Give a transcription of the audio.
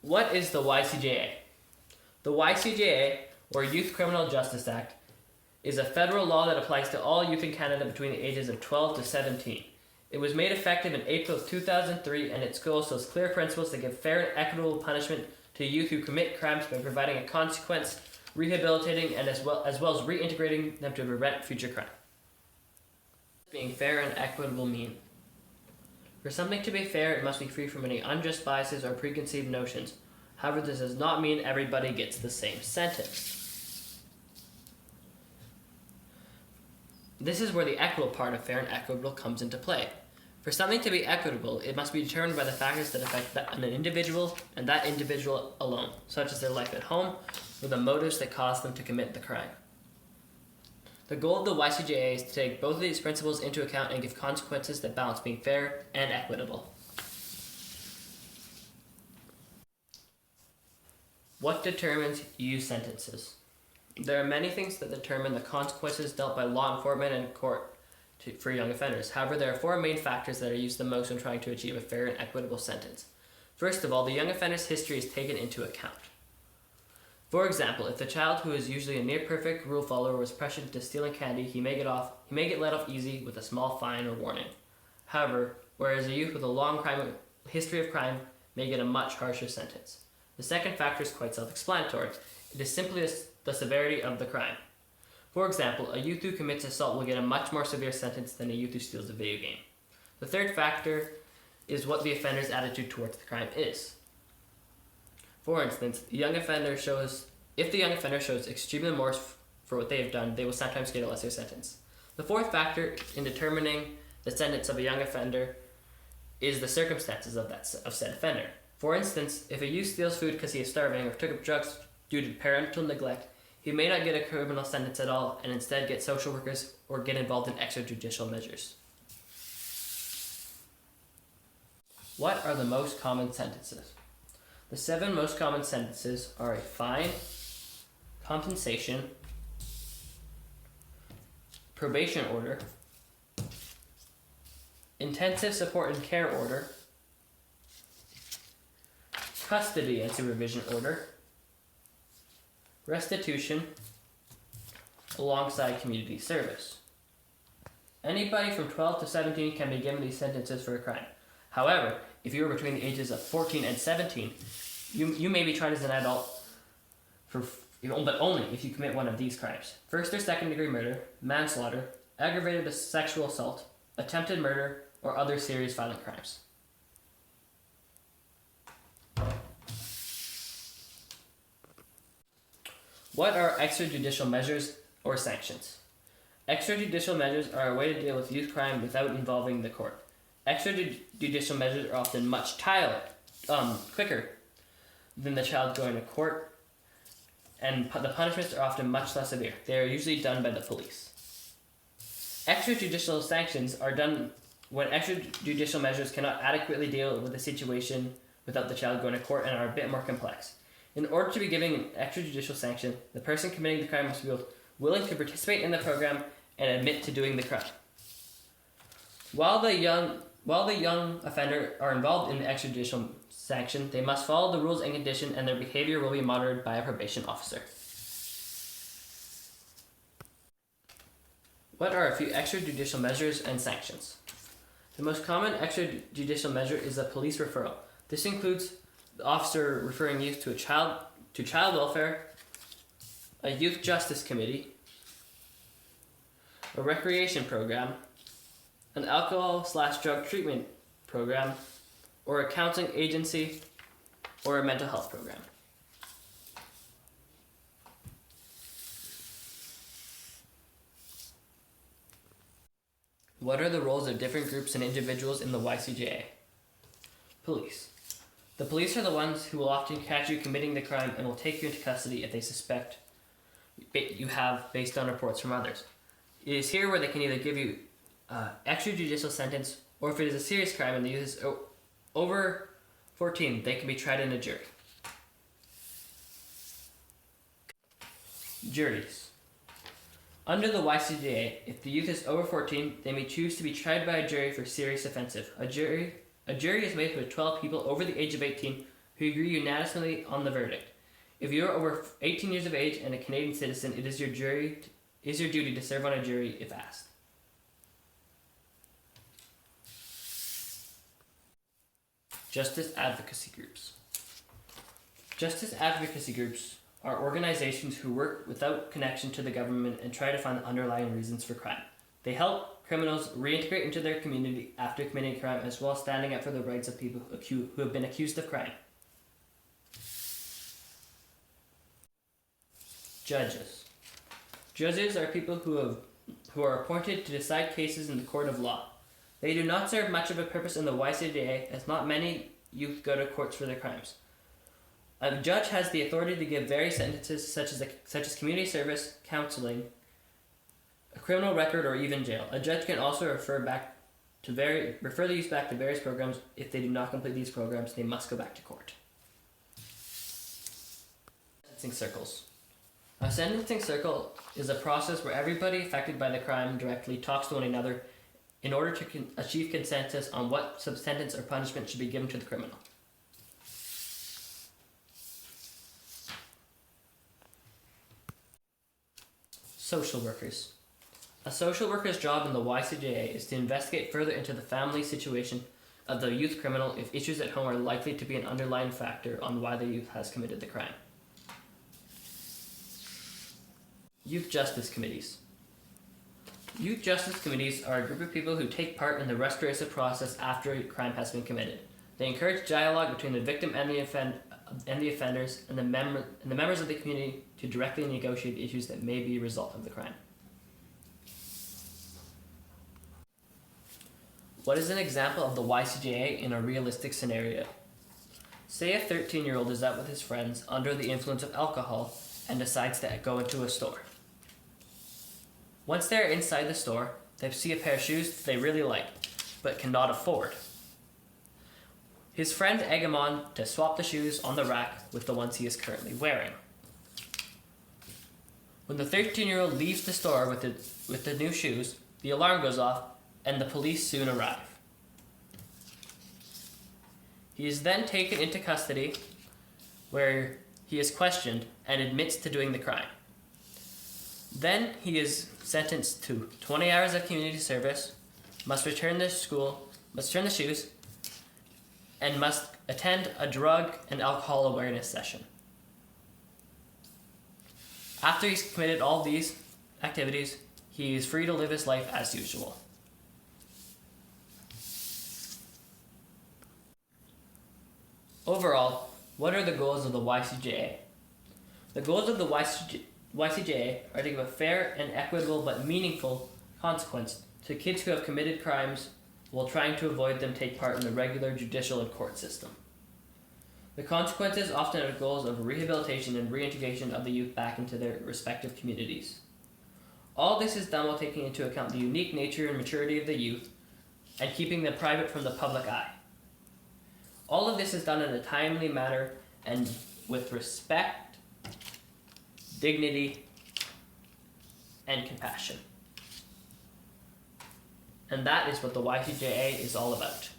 What is the YCJA? The YCJA, or Youth Criminal Justice Act, is a federal law that applies to all youth in Canada between the ages of 12 to 17. It was made effective in April of 2003, and its goal shows clear principles that give fair and equitable punishment to youth who commit crimes by providing a consequence, rehabilitating, and as well as reintegrating them to prevent future crime. Being fair and equitable mean. For something to be fair, it must be free from any unjust biases or preconceived notions. However, this does not mean everybody gets the same sentence. This is where the equitable part of fair and equitable comes into play. For something to be equitable, it must be determined by the factors that affect an individual and that individual alone, such as their life at home or the motives that cause them to commit the crime. The goal of the YCJA is to take both of these principles into account and give consequences that balance being fair and equitable. What determines youth sentences? There are many things that determine the consequences dealt by law enforcement and court for young offenders. However, there are four main factors that are used the most when trying to achieve a fair and equitable sentence. First of all, the young offender's history is taken into account. For example, if the child, who is usually a near-perfect rule follower, was pressured into stealing candy, he may get let off easy with a small fine or warning. However, whereas a youth with a long history of crime may get a much harsher sentence. The second factor is quite self-explanatory. It is simply the severity of the crime. For example, a youth who commits assault will get a much more severe sentence than a youth who steals a video game. The third factor is what the offender's attitude towards the crime is. For instance, if the young offender shows extreme remorse for what they have done, they will sometimes get a lesser sentence. The fourth factor in determining the sentence of a young offender is the circumstances of said offender. For instance, if a youth steals food because he is starving or took up drugs due to parental neglect, he may not get a criminal sentence at all and instead get social workers or get involved in extrajudicial measures. What are the most common sentences? The 7 most common sentences are a fine, compensation, probation order, intensive support and care order, custody and supervision order, restitution, alongside community service. Anybody from 12 to 17 can be given these sentences for a crime. However, if you are between the ages of 14 and 17, you may be tried as an adult, but only if you commit one of these crimes: first or second degree murder, manslaughter, aggravated sexual assault, attempted murder, or other serious violent crimes. What are extrajudicial measures or sanctions? Extrajudicial measures are a way to deal with youth crime without involving the court. Extrajudicial measures are often much quicker than the child going to court, and the punishments are often much less severe. They are usually done by the police. Extrajudicial sanctions are done when extrajudicial measures cannot adequately deal with the situation without the child going to court and are a bit more complex. In order to be given an extrajudicial sanction, the person committing the crime must be willing to participate in the program and admit to doing the crime. While the young offender are involved in the extrajudicial sanction, they must follow the rules and conditions, and their behavior will be monitored by a probation officer. What are a few extrajudicial measures and sanctions? The most common extrajudicial measure is a police referral. This includes the officer referring youth to child welfare, a youth justice committee, a recreation program, an alcohol/drug treatment program, or a counseling agency, or a mental health program. What are the roles of different groups and individuals in the YCJA? Police. The police are the ones who will often catch you committing the crime and will take you into custody if they suspect you have, based on reports from others. It is here where they can either give you extrajudicial sentence, or if it is a serious crime and the youth is over 14, they can be tried in a jury. Juries. Under the YCJA, if the youth is over 14, they may choose to be tried by a jury for serious offensive. A jury is made up of 12 people over the age of 18 who agree unanimously on the verdict. If you are over 18 years of age and a Canadian citizen, it is your duty to serve on a jury if asked. Justice advocacy groups. Justice advocacy groups are organizations who work without connection to the government and try to find the underlying reasons for crime. They help criminals reintegrate into their community after committing a crime, as well as standing up for the rights of people who have been accused of crime. Judges. Judges are people who are appointed to decide cases in the court of law. They do not serve much of a purpose in the YCJA, as not many youth go to courts for their crimes. A judge has the authority to give various sentences such as community service, counseling, a criminal record, or even jail. A judge can also refer the youth back to various programs. If they do not complete these programs, they must go back to court. Sentencing circles. A sentencing circle is a process where everybody affected by the crime directly talks to one another in order to achieve consensus on what sentence or punishment should be given to the criminal. Social workers. A social worker's job in the YCJA is to investigate further into the family situation of the youth criminal if issues at home are likely to be an underlying factor on why the youth has committed the crime. Youth Justice Committees. Youth Justice Committees are a group of people who take part in the restorative process after a crime has been committed. They encourage dialogue between the victim and the offenders and the members of the community to directly negotiate issues that may be a result of the crime. What is an example of the YCJA in a realistic scenario? Say a 13-year-old is out with his friends under the influence of alcohol and decides to go into a store. Once they're inside the store, they see a pair of shoes they really like, but cannot afford. His friends egg him on to swap the shoes on the rack with the ones he is currently wearing. When the 13-year-old leaves the store with the new shoes, the alarm goes off and the police soon arrive. He is then taken into custody, where he is questioned and admits to doing the crime. Then he is sentenced to 20 hours of community service, must return the shoes, and must attend a drug and alcohol awareness session. After he's committed all these activities, he is free to live his life as usual. Overall, what are the goals of the YCJA? The goals of the YCJA are to give a fair and equitable but meaningful consequence to kids who have committed crimes while trying to avoid them take part in the regular judicial and court system. The consequences often have goals of rehabilitation and reintegration of the youth back into their respective communities. All this is done while taking into account the unique nature and maturity of the youth and keeping them private from the public eye. All of this is done in a timely manner and with respect, dignity, and compassion. And that is what the YCJA is all about.